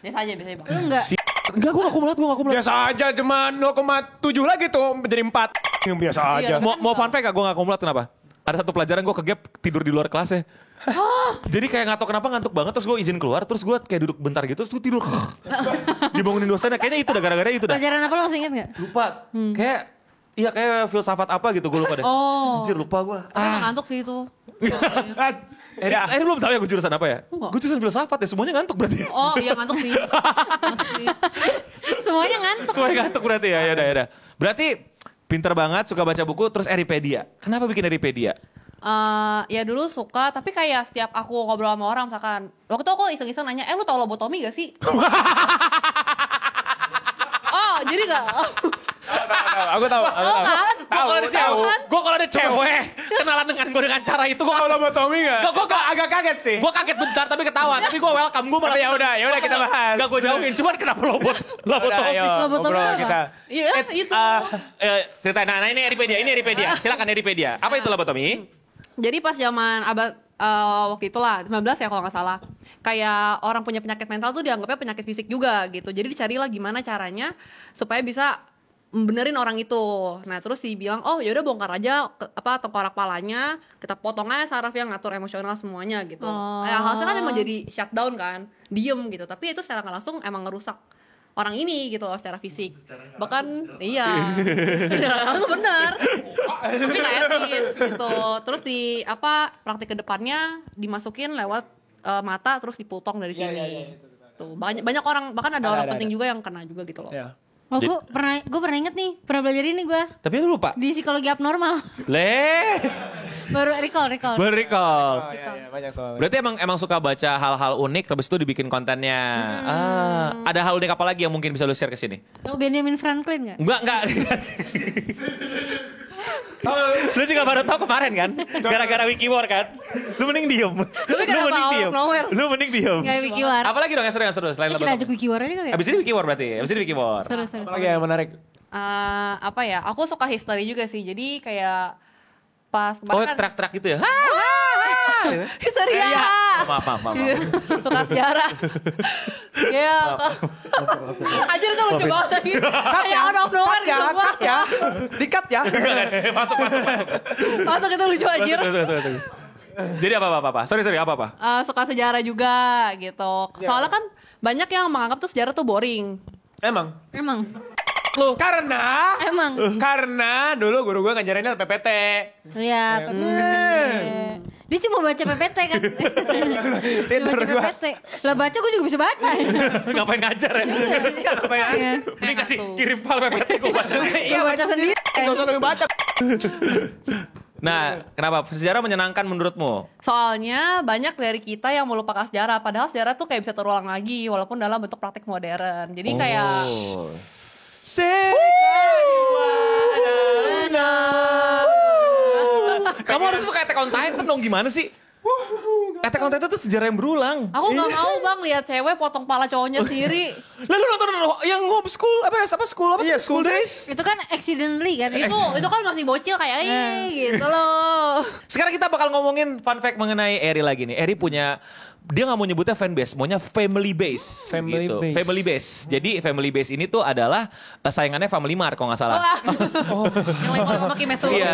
Biasa aja, Bang. Lu enggak. Enggak, gue gak cum laude, Biasa aja, cuma 0,7 lagi tuh menjadi 4. Yang biasa aja. Iya. Mau fun fact gak? Gue gak cum laude kenapa? Ada satu pelajaran gue ke gap tidur di luar kelas ya. Jadi kayak nggak tahu kenapa ngantuk banget, terus gue izin keluar, terus gue kayak duduk bentar gitu, terus gue tidur. Dibangunin dosennya, kayaknya itu dah, gara-gara itu dah. Pelajaran apa lo masih inget enggak? Lupa, kayak filsafat apa gitu, gue lupa deh. Oh. Anjir lupa gue. Aku ngantuk sih itu. Eri belum tahu ya gue jurusan apa ya? Enggak. Gue jurusan filsafat ya, semuanya ngantuk berarti. Oh iya ngantuk sih. Ngantuk sih. Semuanya ngantuk. Semuanya ngantuk berarti ya, yaudah. Berarti pinter banget, suka baca buku, terus Eripedia. Kenapa bikin Eripedia? Ya dulu suka, tapi kayak setiap aku ngobrol sama orang misalkan, waktu itu aku iseng-iseng nanya, lu tau lobotomi gak sih? Oh, jadi gak? Aku tahu. kan? Kalau ada cewek, gue kalau ada cewek kenalan dengan gue dengan cara itu, gue Tahu lobotomi nggak? Gue agak kaget sih. gue kaget bentar tapi ketawa, tapi gue welcome, gue malah Tapi ya udah kita bahas. Gak gue jauhin, cuman kenapa lobotomi? Ayo, Lobotomi ngobrol apa? kita. Iya, itu. Ceritain, nah ini Eripedia, silakan Eripedia. Apa itu lobotomi? Jadi pas zaman abad waktu itulah 19 ya kalau nggak salah, kayak orang punya penyakit mental tuh dianggapnya penyakit fisik juga gitu. Jadi dicarilah gimana caranya supaya bisa benerin orang itu. Nah terus dibilang, oh yaudah bongkar aja tengkorak palanya, kita potong aja saraf yang ngatur emosional semuanya gitu. Oh. Nah, hasilnya memang jadi shutdown kan, diem gitu. Tapi itu secara nggak langsung emang ngerusak orang ini gitu loh secara fisik. Bahkan iya. Itu benar. Tapi nggak etis gitu. Terus di praktik kedepannya dimasukin lewat mata terus dipotong dari sini. Tuh banyak orang, bahkan ada orang penting juga yang kena juga gitu loh. Ya. Oh, gue pernah inget nih, pernah belajar ini gue Tapi lu lupa. di psikologi abnormal. Baru recall. Berikol. Oh iya, banyak soalnya. Berarti emang suka baca hal-hal unik, terus itu dibikin kontennya. Ada hal unik apa lagi yang mungkin bisa lu share ke sini? Lo Benjamin Franklin nggak? Enggak. Lu juga baru tahu kemarin kan? Gara-gara Wikiwar kan? Lu mending diem. kenapa out of nowhere? Lu mending diem. Nggak Wikiwar. Apalagi dong yang seru selain Kita ajak Wikiwar aja kali ya. Abis ini Wikiwar berarti. Abis ini Wikiwar. Seru. Apalagi yang menarik? Aku suka history juga sih. Jadi kayak pas Oh, kemarin kan terak-terak gitu ya? history ya. Maaf. Suka sejarah. Iya. Anjir itu lucu banget lagi. Kayak out of nowhere gitu gua. ya. Dikat ya. Masuk. Masuk itu lucu anjir. Jadi apa? Sorry, apa? Suka sejarah juga gitu. Soalnya kan banyak yang menganggap tuh sejarah tuh boring. Emang? Emang. Karena dulu guru gue ngajarinnya PPT. Iya, dia cuma baca PPT kan. Dia baca PPT. Lah baca gue juga bisa baca. Ngapain ngajar ya? Iya. Ini kasih kirim file PPT gue baca. Gue baca sendiri. Gak usah lebih baca. Nah, kenapa sejarah menyenangkan menurutmu? Soalnya banyak dari kita yang melupakan sejarah, padahal sejarah tuh kayak bisa terulang lagi walaupun dalam bentuk praktik modern. Jadi kayak kamu harus tuh kayak Attack on Titan dong, gimana sih? Attack on Titan tuh sejarah yang berulang. aku nggak mau bang lihat cewek potong pala cowoknya sendiri. Lalu nonton yang homeschool school Iya, school days. Itu kan accidentally kan. Itu kan masih bocil kayak gitu loh. Sekarang kita bakal ngomongin fun fact mengenai Eri lagi nih. Eri punya, dia nggak mau nyebutnya fan base, maunya family base. Family gitu. base. Family base. Jadi family base ini tuh adalah saingannya Family Mart kalau nggak salah. Wah. Yang lagi mau pakai metu. Iya.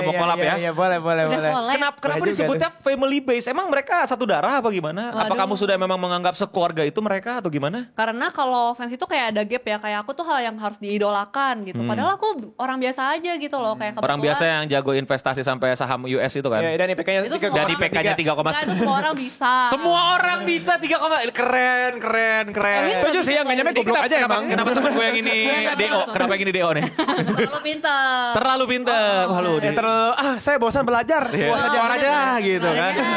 Mau collab ya. Iya, boleh. Udah collab. Kenapa Boleh juga disebutnya family base? Emang mereka satu darah apa gimana? Apa Waduh. kamu sudah memang menganggap sekeluarga itu mereka atau gimana? Karena kalau fans itu kayak ada gap ya, kayak aku tuh hal yang harus diidolakan gitu. Padahal aku orang biasa aja gitu loh, kayak kebetulan. Orang biasa yang jago investasi sampai saham US itu kan? Iya, dan IPK-nya Itu semua Dan orang IPK-nya 3, Enggak, itu semua orang bisa. semua orang bisa 3, keren. Tapi Setuju sih, yang nggak nyampe goblok aja emang. Kenapa temen gue yang ini DO? Kenapa yang ini DO nih? Terlalu pintar. Terlalu pinter. Wah lu Ya, saya bosan belajar. Iya. Buat Keluar aja gitu Keluar kan. aja.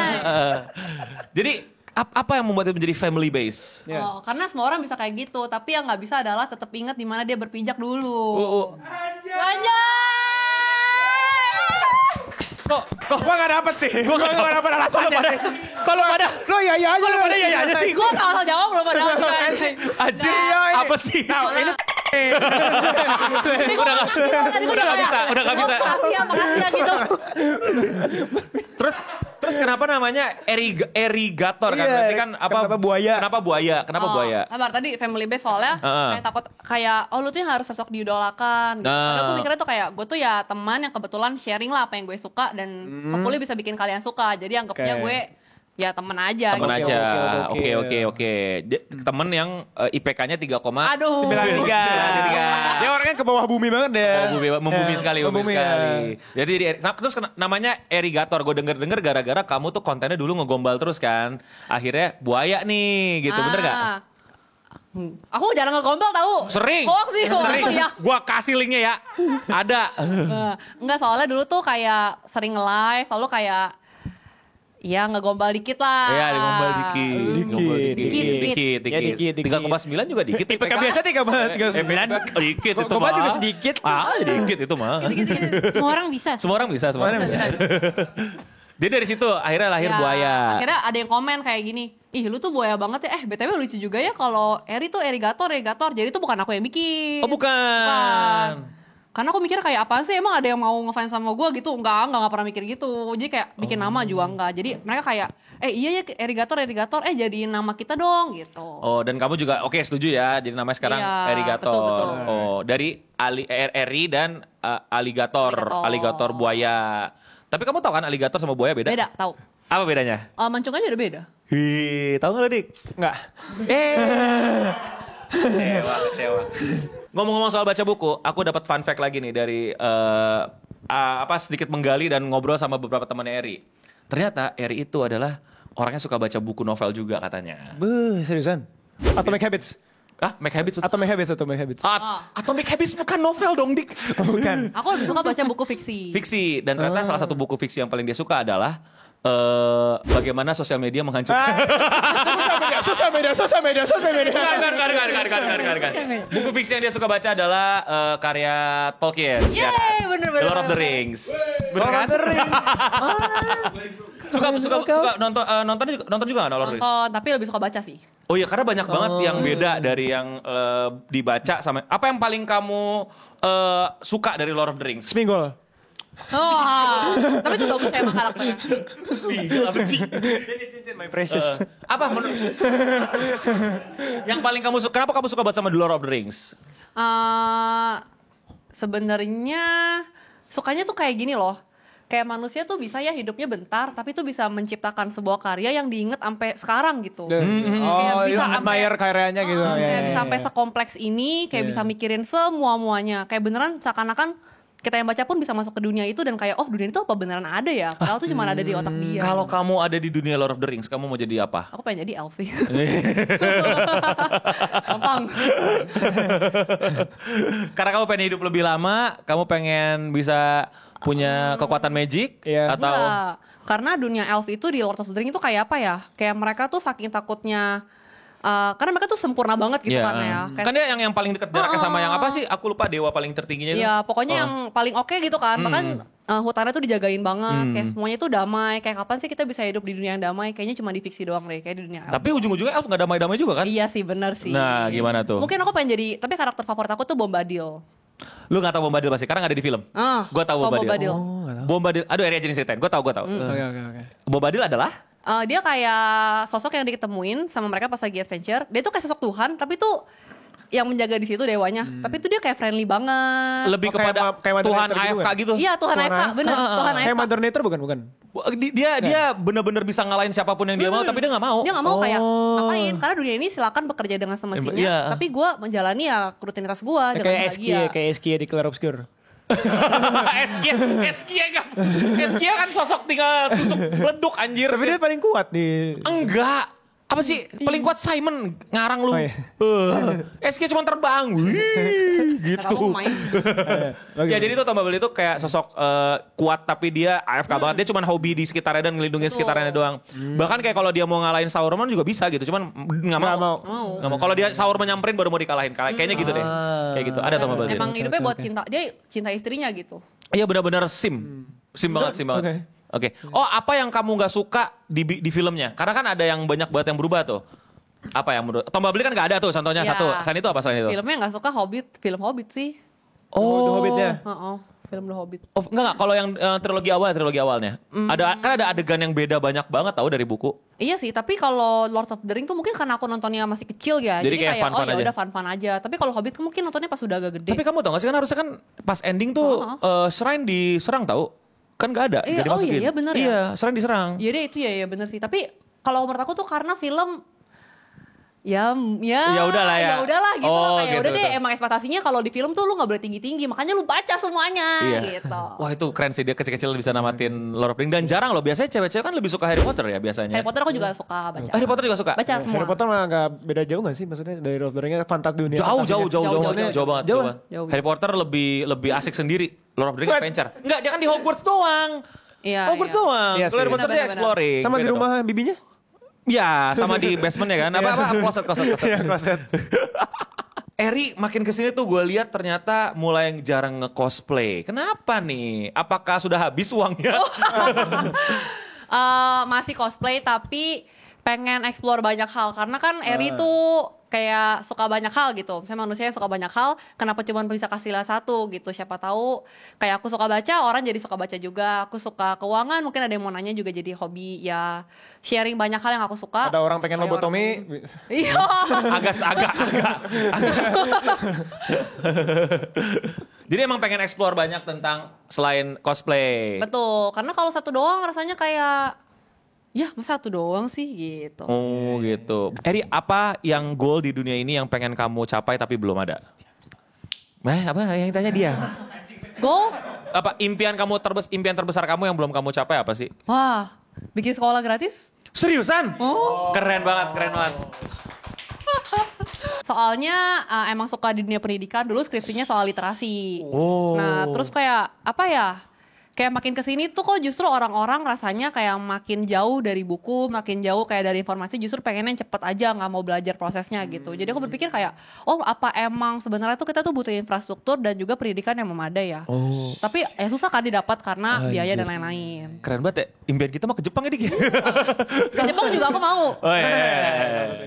Jadi apa yang membuat itu menjadi family base? Iya. Oh, karena semua orang bisa kayak gitu, tapi yang nggak bisa adalah tetap ingat di mana dia berpijak dulu. Kok gua gak dapet sih? Gua gak dapet alasannya sih. Kalau pada Lo iya aja. Kalau pada iya aja sih. Gue salah jawab belum ada. Anjir, Nah, apa sih? ini Udah nggak bisa. Makasih ya gitu. Terus kenapa namanya erigator kan? Iya, Berarti kan apa? kenapa buaya? Kenapa buaya? Kenapa Oh, buaya? Sabar, tadi family base soalnya kayak takut kayak lu tuh yang harus sosok diidolakan gitu. Padahal gue mikirnya tuh kayak gue tuh ya teman yang kebetulan sharing lah apa yang gue suka dan hopefully bisa bikin kalian suka. Jadi anggapnya Oke. gue ya temen aja. Temen gitu. aja. Oke. Oke. Temen yang IPK-nya 3, Aduh. 93. Dia orangnya ke bawah bumi banget deh. membumi sekali, membumi sekali. Jadi terus namanya erigator. Gue denger gara-gara kamu tuh kontennya dulu ngegombal terus kan. Akhirnya buaya nih, gitu bener gak? Aku jarang ngegombal tahu. Sering. Hoax sih. Sering. Ya. Gua kasih linknya ya. Ada. Enggak, soalnya dulu tuh kayak sering live lalu kayak ya ngegombal dikit lah. Iya, ngombal dikit. Dikit. Ya, dikit. 3,9 juga dikit. IPK biasa 3,9. Dikit itu Gua mah. juga sedikit. Dikit itu mah. Semua orang bisa. Semua orang bisa. Jadi dari situ akhirnya lahir Ya, buaya. Akhirnya ada yang komen kayak gini, ih lu tuh buaya banget ya. BTW lucu juga ya kalau Eri tuh erigator. Jadi itu bukan aku yang bikin. Oh bukan. Karena aku mikir kayak apaan sih, emang ada yang mau ngefans sama gue gitu. Enggak pernah mikir gitu. Jadi kayak bikin nama juga enggak. Jadi mereka kayak iya ya erigator jadiin nama kita dong gitu. Oh, dan kamu juga oke setuju ya. Jadi namanya sekarang Iya, erigator. betul. Oh, dari Eri dan aligator buaya. Tapi kamu tahu kan aligator sama buaya beda? Beda, tahu. Apa bedanya? Mancung aja udah beda. Tahu nggak lo, Dik? Enggak. Kecewa. Ngomong-ngomong soal baca buku, aku dapat fun fact lagi nih dari sedikit menggali dan ngobrol sama beberapa teman Eri. Ternyata Eri itu adalah orangnya suka baca buku novel juga katanya. Seriusan? Atomic Habits. Make Habits? Atomic Habits. Atomic Habits bukan novel dong, Dik. Bukan. Aku lebih suka baca buku fiksi. Fiksi. Dan ternyata salah satu buku fiksi yang paling dia suka adalah bagaimana sosial media menghancurkan. Sosial media. Buku fiksi yang dia suka baca adalah karya Tolkien. Yeay, bener. The Lord of the Rings. Bener kan? Suka nonton juga nggak Lord of the Rings? Nonton, tapi lebih suka baca sih. Oh iya, karena banyak banget yang beda dari yang dibaca sama. Apa yang paling kamu suka dari Lord of the Rings? Smeagol. Tapi itu bagus ya emang karakternya. Smeagol apa sih? Cincin my precious. Apa menurut yang paling kamu suka? Kenapa kamu suka banget sama The Lord of the Rings? Sebenarnya sukanya tuh kayak gini loh. kayak manusia tuh bisa ya hidupnya bentar, tapi tuh bisa menciptakan sebuah karya yang diinget sampai sekarang gitu. Kayak bisa admire karyanya gitu. Kayak bisa sampai sekompleks ini, kayak bisa mikirin semuanya. Kayak beneran seakan-akan kita yang baca pun bisa masuk ke dunia itu dan kayak dunia itu apa beneran ada ya? Padahal tuh cuma ada di otak dia. Kalau kamu ada di dunia Lord of the Rings, kamu mau jadi apa? Aku pengen jadi elf sih. Gampang. Karena kamu pengen hidup lebih lama, kamu pengen bisa punya kekuatan magic atau Enggak. Karena dunia elf itu di Lord of the Rings itu kayak apa ya? Kayak mereka tuh saking takutnya karena mereka tuh sempurna banget gitu kan ya. Kayak, kan dia yang paling dekat jaraknya sama yang apa sih? Aku lupa dewa paling tertingginya itu. ya pokoknya yang paling oke gitu kan. Bahkan hutannya tuh dijagain banget. Kayak semuanya tuh damai. Kayak kapan sih kita bisa hidup di dunia yang damai? Kayaknya cuma di fiksi doang deh. Kayak di dunia elf. Tapi ujung-ujungnya elf gak damai-damai juga kan? Iya sih benar sih. Nah, gimana tuh? Mungkin aku pengen jadi, tapi karakter favorit aku tuh Bombadil. Lu gak tahu Bombadil pasti, karena gak ada di film. Gue tahu Bombadil. Bombadil, aduh Eri aja ceritain. Gue tahu. Oke. Bombadil adalah? Dia kayak sosok yang diketemuin sama mereka pas lagi adventure. Dia tuh kayak sosok Tuhan, tapi tuh yang menjaga di situ dewanya. Tapi tuh dia kayak friendly banget. Lebih kayak kepada kayak Mother Tuhan Nature gitu AFK kan? gitu. Iya Tuhan AFK, bener. Tuhan Kayak AFK. Mother Nature bukan? Dia benar-benar bisa ngalahin siapapun yang dia mau, tapi dia gak mau. Dia gak mau kayak ngapain. Karena dunia ini silakan bekerja dengan semestinya. Iya. Tapi gue menjalani ya rutinitas gue dengan Kayak bahagia. Eskia di Clair Obscur. Eskia kan sosok tinggal tusuk beleduk anjir. Tapi dia paling kuat di Enggak. Apa sih? Paling kuat Simon ngarang lu. Oh, iya. Eskia cuma terbang. Wih, Kata gitu. aku main. Ya jadi tuh Bombadil itu kayak sosok kuat tapi dia AFK banget. Dia cuma hobi di sekitarnya dan ngelindungin sekitarnya doang. Bahkan kayak kalau dia mau ngalahin Sauron juga bisa gitu. Cuman nggak mau. Nggak mau. Kalau dia Sauron nyamperin baru mau dikalahin. Kayaknya gitu deh. Kayak gitu. Ada tuh Bombadil. Emang hidupnya buat cinta. Dia cinta istrinya gitu. Iya benar-benar sim banget. Oke. Oh apa yang kamu nggak suka di filmnya? Karena kan ada yang banyak banget yang berubah tuh. Apa yang menurut? Tom Bombadil kan nggak ada tuh contohnya Ya. satu. Selain itu apa selain itu? Filmnya gak suka film Hobbit sih. The Hobbit-nya. Film The Hobbit. Oh, enggak. Kalau yang trilogi awalnya. Ada adegan yang beda banyak banget tahu dari buku. Iya sih, tapi kalau Lord of the Rings tuh mungkin karena aku nontonnya masih kecil ya. Jadi kayak fun-fun aja. udah fun-fun aja. Tapi kalau Hobbit kan mungkin nontonnya pas udah agak gede. Tapi kamu tau gak sih kan harusnya kan pas ending tuh shrine diserang tahu? Kan gak ada, Iya, gak dimasukin. iya bener ya. Iya, shrine diserang. Iya deh itu ya bener sih. Tapi kalau menurut aku tuh karena film ya udahlah ya. Ya udahlah gitu Oh, lah kayak gitu, udah deh betul. emang ekspektasinya kalau di film tuh lu nggak boleh tinggi-tinggi makanya lu baca semuanya gitu. Wah itu keren sih dia kecil-kecil bisa namatin Lord of the Rings. Dan jarang loh, biasanya cewek-cewek kan lebih suka Harry Potter ya biasanya. Harry Potter aku juga suka baca. Harry Potter juga suka? Baca semua. Harry Potter mah agak beda jauh gak sih maksudnya dari Lord of the Rings fantasi dunia. Jauh Jauh. banget. Jauh. Jauh. Harry Potter lebih asik sendiri. Lord of the Rings adventure. Enggak, dia kan di Hogwarts doang. Iya. Hogwarts doang. Iya Kalau Harry sih. Potter dia Benar-benar. exploring. Sama di Beda rumah bibinya? dong. Ya, sama di basementnya kan. Apa closet. Iya, kloset. Eri makin kesini tuh gue lihat ternyata mulai jarang nge-cosplay. Kenapa nih? Apakah sudah habis uangnya? Masih cosplay tapi pengen explore banyak hal karena kan Eri tuh kayak suka banyak hal gitu. Saya manusia yang suka banyak hal, kenapa cuma bisa kasih lah satu gitu. Siapa tahu kayak aku suka baca, orang jadi suka baca juga. Aku suka keuangan, mungkin ada yang mau nanya juga jadi hobi ya. Sharing banyak hal yang aku suka. Ada orang pengen supaya lobotomi. Iya. agak. Jadi emang pengen explore banyak tentang selain cosplay. Betul, karena kalau satu doang rasanya kayak ya masa satu doang sih gitu. Oh gitu. Eri, apa yang goal di dunia ini yang pengen kamu capai tapi belum ada? Apa yang tanya dia? Goal? Apa impian terbesar kamu yang belum kamu capai apa sih? Wah, bikin sekolah gratis? Seriusan? Oh. Keren banget. Soalnya emang suka di dunia pendidikan, dulu skripsinya soal literasi. Oh. Nah, terus kayak apa ya? Kayak makin kesini tuh kok justru orang-orang rasanya kayak makin jauh dari buku, makin jauh kayak dari informasi, justru pengennya cepet aja, nggak mau belajar prosesnya gitu. Jadi aku berpikir kayak, oh apa emang sebenarnya tuh kita tuh butuh infrastruktur dan juga pendidikan yang memadai ya. Oh. Tapi ya susah kan didapat karena biaya dan lain-lain. Keren banget ya. Impian kita mah ke Jepang ya Dik. Ke Jepang juga aku mau. Oh iya.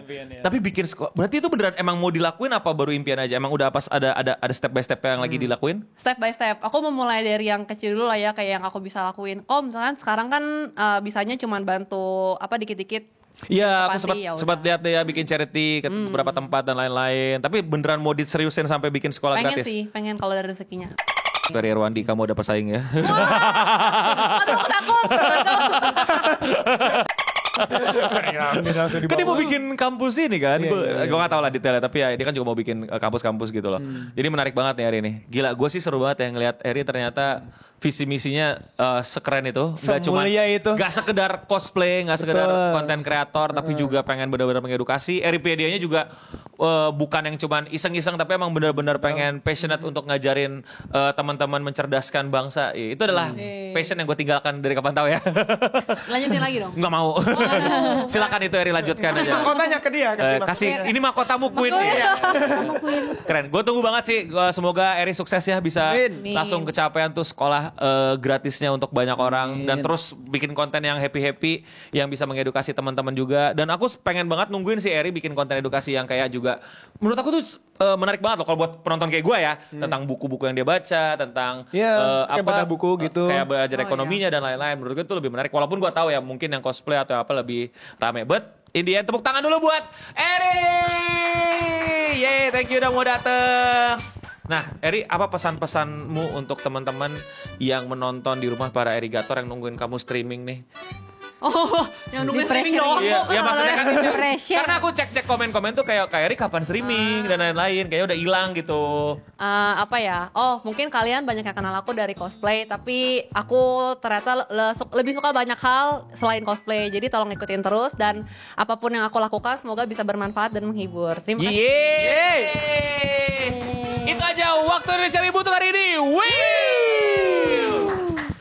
Tapi bikin sekolah. Berarti itu beneran emang mau dilakuin apa baru impian aja? Emang udah pas ada step by step yang lagi dilakuin? Step by step. Aku memulai dari yang kecil dulu lah ya, kayak yang aku bisa lakuin. Oh misalkan sekarang kan bisanya cuman bantu apa dikit-dikit. Iya, aku Panti, ya sempat lihat dia bikin charity ke beberapa tempat dan lain-lain. Tapi beneran mau diseriusin sampai bikin sekolah Pengen gratis? sih, pengen kalau dari rezekinya. Ferry Irwandi, kamu ada pesaing ya. Aduh, aku takut. Kan dia mau bikin kampus ini kan. Gue gak tau lah detailnya. Tapi ya dia kan juga mau bikin kampus-kampus gitu loh. Jadi menarik banget nih Eri ini. Gila, gue sih seru banget ya ngeliat Eri ternyata visi misinya sekeren itu. Gak cuma itu. gak sekedar cosplay, gak sekedar konten kreator, tapi juga pengen benar-benar mengedukasi. Eripedia-nya juga bukan yang cuman iseng-iseng, tapi emang benar-benar pengen passionate untuk ngajarin teman-teman mencerdaskan bangsa. Itu adalah passion yang gue tinggalkan dari kapan tahu ya. Lanjutin lagi dong. Nggak mau. Silakan itu Eri lanjutkan aja. Mahkotanya ke dia. Kasih ini mahkotamu Queen. Kamu Queen. Keren. Gue tunggu banget sih. Semoga Eri sukses ya, bisa Amin. langsung kecapean tuh sekolah gratisnya untuk banyak orang, dan terus bikin konten yang happy yang bisa mengedukasi teman-teman juga. Dan aku pengen banget nungguin si Eri bikin konten edukasi yang kayak juga menurut aku tuh menarik banget loh kalau buat penonton kayak gue ya, tentang buku-buku yang dia baca, tentang kayak baca buku gitu. kayak belajar ekonominya dan lain-lain. Menurut gue itu lebih menarik, walaupun gue tahu ya mungkin yang cosplay atau apa lebih rame. But in the end, tepuk tangan dulu buat Eri. Yeay, thank you udah mau dateng. Nah, Eri, apa pesan-pesanmu untuk teman-teman yang menonton di rumah para Erigator yang nungguin kamu streaming nih? Oh, yang nungguin Di streaming pressure dong. Iya, ya maksudnya kan Pressure. karena aku cek-cek komen-komen tuh kayak Eri kapan streaming dan lain-lain, kayak udah hilang gitu. Apa ya? Oh, mungkin kalian banyak yang kenal aku dari cosplay, tapi aku ternyata lebih suka banyak hal selain cosplay. Jadi tolong ikutin terus, dan apapun yang aku lakukan semoga bisa bermanfaat dan menghibur. Terima kasih. Yeay. Itu aja waktu Indonesia Wibu untuk hari ini. Wih.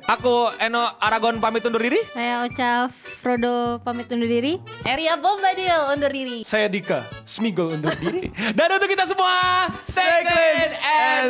Aku Eno Aragon pamit undur diri. Saya Ocha Frodo pamit undur diri. Area Bombadil undur diri. Saya Dika, Smigol undur diri. Dan untuk kita semua, stay clean and